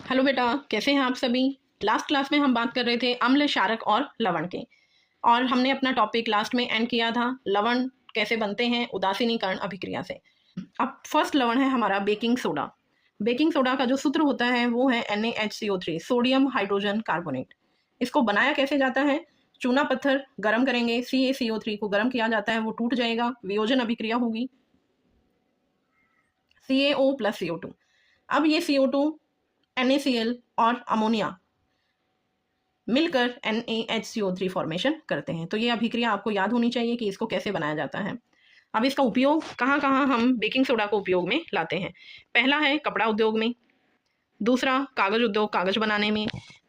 Hello बेटा, कैसे हैं आप सभी। लास्ट क्लास में हम बात कर रहे थे अम्ल, क्षारक और लवण के, और हमने अपना टॉपिक लास्ट में एंड किया था लवण कैसे बनते हैं उदासीनीकरण अभिक्रिया से। अब फर्स्ट लवण है हमारा बेकिंग सोडा। बेकिंग सोडा का जो सूत्र होता है वो है NaHCO3, सोडियम हाइड्रोजन कार्बोनेट। इसको बनाया कैसे जाता है? चूना पत्थर गर्म करेंगे, CaCO3 को गर्म किया जाता है, वो टूट जाएगा, वियोजन अभिक्रिया होगी, CaO प्लस CO2। अब ये CO2 NaCl और अमोनिया मिलकर NaHCO3 फॉर्मेशन करते हैं। तो ये अभिक्रिया आपको याद होनी चाहिए कि इसको कैसे बनाया जाता है। अब इसका उपयोग कहाँ कहाँ हम बेकिंग सोडा को उपयोग में लाते हैं। पहला है कपड़ा उद्योग में, दूसरा कागज उद्योग, कागज बनाने में,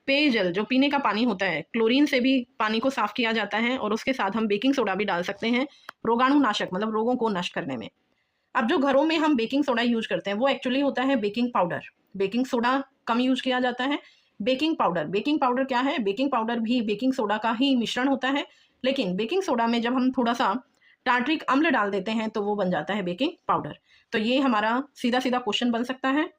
पेयजल जो पीने का पानी होता है, क्लोरीन से भी पानी को साफ किया जाता है और उसके साथ हम बेकिंग सोडा भी डाल सकते हैं, रोगाणुनाशक मतलब रोगों को नष्ट करने में। अब जो घरों में हम बेकिंग सोडा यूज करते हैं वो एक्चुअली होता है बेकिंग पाउडर। बेकिंग सोडा कम यूज किया जाता है। बेकिंग पाउडर क्या है? बेकिंग पाउडर भी बेकिंग सोडा का ही मिश्रण होता है, लेकिन बेकिंग सोडा में जब हम थोड़ा सा टार्ट्रिक अम्ल डाल देते हैं तो वो बन जाता है बेकिंग पाउडर। तो ये हमारा सीधा सीधा क्वेश्चन बन सकता है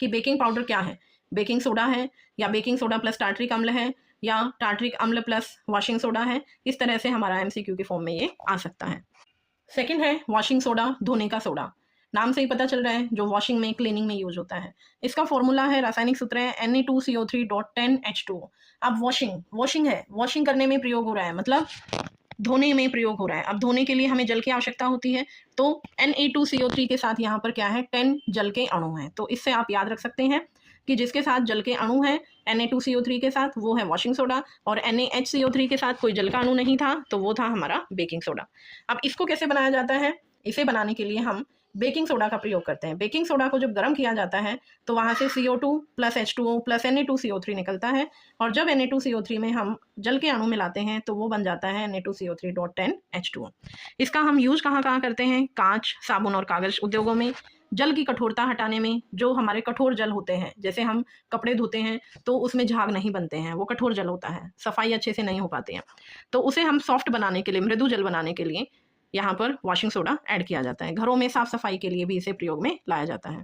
कि बेकिंग पाउडर क्या है, बेकिंग सोडा है या बेकिंग सोडा प्लस टार्ट्रिक अम्ल है या टार्ट्रिक अम्ल प्लस वॉशिंग सोडा है। इस तरह से हमारा MCQ के फॉर्म में ये आ सकता है। सेकंड है वॉशिंग सोडा, धोने का सोडा। नाम से ही पता चल रहा है जो वॉशिंग में, क्लीनिंग में यूज होता है। इसका फॉर्मूला है, रासायनिक सूत्र है Na2CO3.10H2O। अब वॉशिंग है, वॉशिंग करने में प्रयोग हो रहा है, मतलब धोने में प्रयोग हो रहा है। अब धोने के लिए हमें जल की आवश्यकता होती है, तो Na2CO3 के साथ यहाँ पर क्या है, 10 जल के अणु हैं। तो इससे आप याद रख सकते हैं कि जिसके साथ जल के अणु हैं Na2CO3 के साथ, वो है वॉशिंग सोडा, और NaHCO3 के साथ कोई जल का अणु नहीं था तो वो था हमारा बेकिंग सोडा। अब इसको कैसे बनाया जाता है? इसे बनाने के लिए हम बेकिंग सोडा का प्रयोग करते हैं। बेकिंग सोडा को जब गर्म किया जाता है तो वहाँ से CO2 plus H2O plus Na2CO3 निकलता है, और जब Na2CO3 में हम जल के अणु मिलाते हैं तो वो बन जाता है Na2CO3.10H2O। इसका हम यूज कहाँ कहाँ करते हैं? कांच, साबुन और कागज उद्योगों में, जल की कठोरता हटाने में। जो हमारे कठोर जल होते हैं, जैसे हम कपड़े धोते हैं तो उसमें झाग नहीं बनते हैं, वो कठोर जल होता है, सफाई अच्छे से नहीं हो पाती है, तो उसे हम सॉफ्ट बनाने के लिए, मृदु जल बनाने के लिए यहाँ पर वॉशिंग सोडा ऐड किया जाता है। घरों में साफ सफाई के लिए भी इसे प्रयोग में लाया जाता है।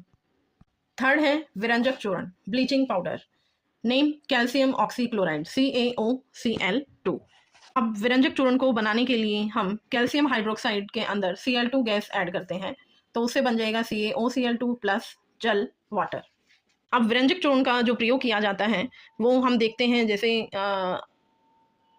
थर्ड है विरंजक चूर्ण, bleaching powder. Name calcium oxychloride, CaOCl2। अब विरंजक चूर्ण को बनाने के लिए हम कैल्शियम हाइड्रोक्साइड के अंदर Cl2 गैस ऐड करते हैं, तो उससे बन जाएगा CaOCl2 प्लस जल, वाटर। अब विरंजक चूर्ण का जो प्रयोग किया जाता है वो हम देखते हैं, जैसे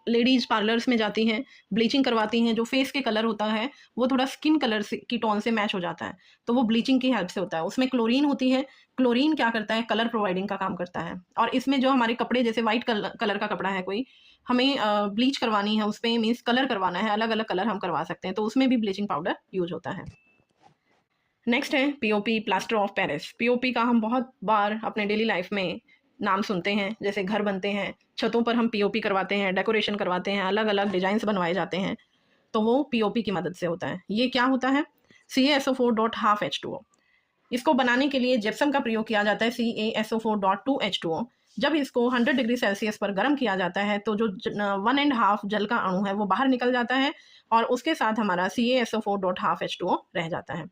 लेडीज पार्लर्स में जाती हैं, ब्लीचिंग करवाती हैं, जो फेस के कलर होता है वो थोड़ा स्किन कलर से की टोन से मैच हो जाता है, तो वो ब्लीचिंग की हेल्प से होता है। उसमें क्लोरीन होती है, क्लोरीन क्या करता है, कलर प्रोवाइडिंग का काम करता है। और इसमें जो हमारे कपड़े, जैसे वाइट कलर का कपड़ा है कोई, हमें ब्लीच करवानी है, उस पर मीन्स कलर करवाना है, अलग अलग कलर हम करवा सकते हैं, तो उसमें भी ब्लीचिंग पाउडर यूज होता है। नेक्स्ट है POP, plaster of Paris. POP का हम बहुत बार अपने डेली लाइफ में नाम सुनते हैं, जैसे घर बनते हैं, छतों पर हम POP करवाते हैं, डेकोरेशन करवाते हैं, अलग अलग डिजाइन बनवाए जाते हैं, तो वो POP की मदद से होता है। ये क्या होता है? CaSO4.12H2O। इसको बनाने के लिए जिप्सम का प्रयोग किया जाता है, CaSO4.2H2O। जब इसको 100 डिग्री सेल्सियस पर गर्म किया जाता है तो जो 1.5 जल का अणु है वो बाहर निकल जाता है, और उसके साथ हमारा CaSO4.12H2O रह जाता है।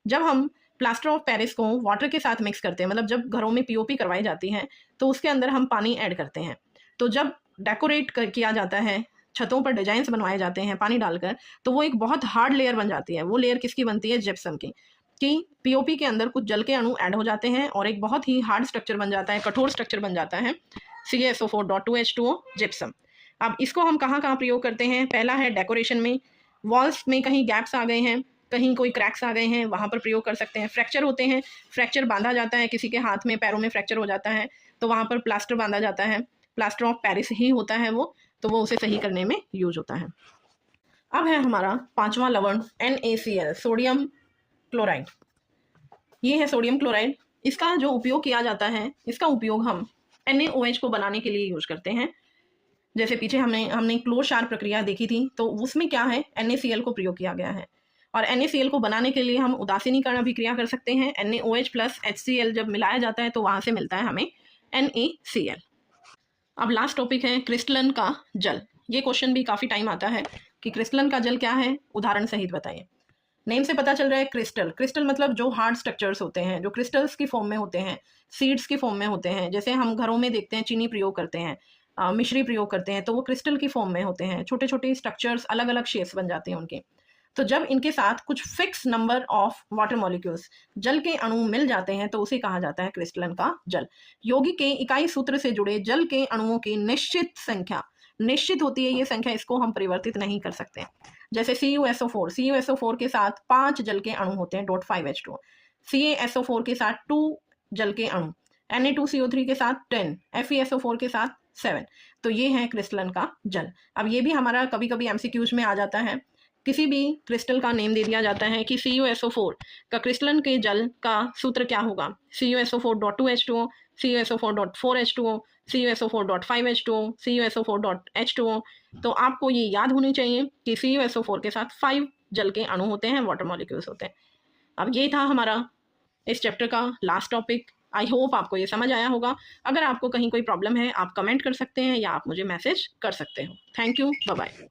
जब हम प्लास्टर ऑफ पेरिस को वाटर के साथ मिक्स करते हैं, मतलब जब घरों में POP करवाई जाती है तो उसके अंदर हम पानी ऐड करते हैं, तो जब डेकोरेट किया जाता है, छतों पर डिजाइन बनवाए जाते हैं पानी डालकर, तो वो एक बहुत हार्ड लेयर बन जाती है। वो लेयर किसकी बनती है? जिप्सम की। कि POP के अंदर कुछ जल के अणु ऐड हो जाते हैं और एक बहुत ही हार्ड स्ट्रक्चर बन जाता है, कठोर स्ट्रक्चर बन जाता है, CaSO4.2H2O, जिप्सम। अब इसको हम कहाँ कहाँ प्रयोग करते हैं? पहला है डेकोरेशन में, वॉल्स में कहीं गैप्स आ गए हैं, कहीं कोई क्रैक्स आ गए हैं, वहाँ पर प्रयोग कर सकते हैं। फ्रैक्चर होते हैं, फ्रैक्चर बांधा जाता है, किसी के हाथ में पैरों में फ्रैक्चर हो जाता है तो वहाँ पर प्लास्टर बांधा जाता है, प्लास्टर ऑफ पेरिस ही होता है वो, तो वो उसे सही करने में यूज होता है। अब है हमारा पांचवा लवण NaCl, सोडियम क्लोराइड। ये है सोडियम क्लोराइड। इसका जो उपयोग किया जाता है, इसका उपयोग हम NaOH को बनाने के लिए यूज करते हैं। जैसे पीछे हमने क्लोर क्षार प्रक्रिया देखी थी, तो उसमें क्या है, NaCl को प्रयोग किया गया है, और NaCl को बनाने के लिए हम उदासीनीकरण अभिक्रिया कर सकते हैं। NaOH प्लस HCl जब मिलाया जाता है तो वहां से मिलता है हमें NaCl। अब लास्ट टॉपिक है क्रिस्टलन का जल। ये क्वेश्चन भी काफी टाइम आता है कि क्रिस्टलन का जल क्या है, उदाहरण सहित बताइए। नेम से पता चल रहा है क्रिस्टल। क्रिस्टल मतलब जो हार्ड स्ट्रक्चर्स होते हैं, जो क्रिस्टल्स की फॉर्म में होते हैं, सीड्स की फॉर्म में होते हैं। जैसे हम घरों में देखते हैं चीनी प्रयोग करते हैं, मिश्री प्रयोग करते हैं, तो वो क्रिस्टल की फॉर्म में होते हैं। छोटे छोटे स्ट्रक्चर्स, अलग अलग शेप्स बन जाते हैं उनके। तो जब इनके साथ कुछ fix number of water molecules, जल के अणु मिल जाते हैं, तो उसे कहा जाता है क्रिस्टलन का जल। यौगिक के इकाई सूत्र से जुड़े जल के अणुओं की निश्चित संख्या, निश्चित होती है ये संख्या, इसको हम परिवर्तित नहीं कर सकते। जैसे CuSO4, CuSO4 के साथ 5 जल के अणु होते हैं, .5H2O। CaSO4 के साथ 2 जल के अणु, Na2CO3 के साथ 10, FeSO4 के साथ 7। तो ये है क्रिस्टलन का जल। अब ये भी हमारा कभी कभी MCQs में आ जाता है। किसी भी क्रिस्टल का नेम दे दिया जाता है कि CuSO4 का क्रिस्टलन के जल का सूत्र क्या होगा, CuSO4.2H2O, CuSO4.4H2O, CuSO4.5H2O, CuSO4.H2O। तो आपको ये याद होनी चाहिए कि CuSO4 के साथ 5 जल के अणु होते हैं, वाटर मॉलिक्यूल्स होते हैं। अब ये था हमारा इस चैप्टर का लास्ट टॉपिक। आई होप आपको ये समझ आया होगा। अगर आपको कहीं कोई प्रॉब्लम है, आप कमेंट कर सकते हैं या आप मुझे मैसेज कर सकते हो। Thank you, bye bye.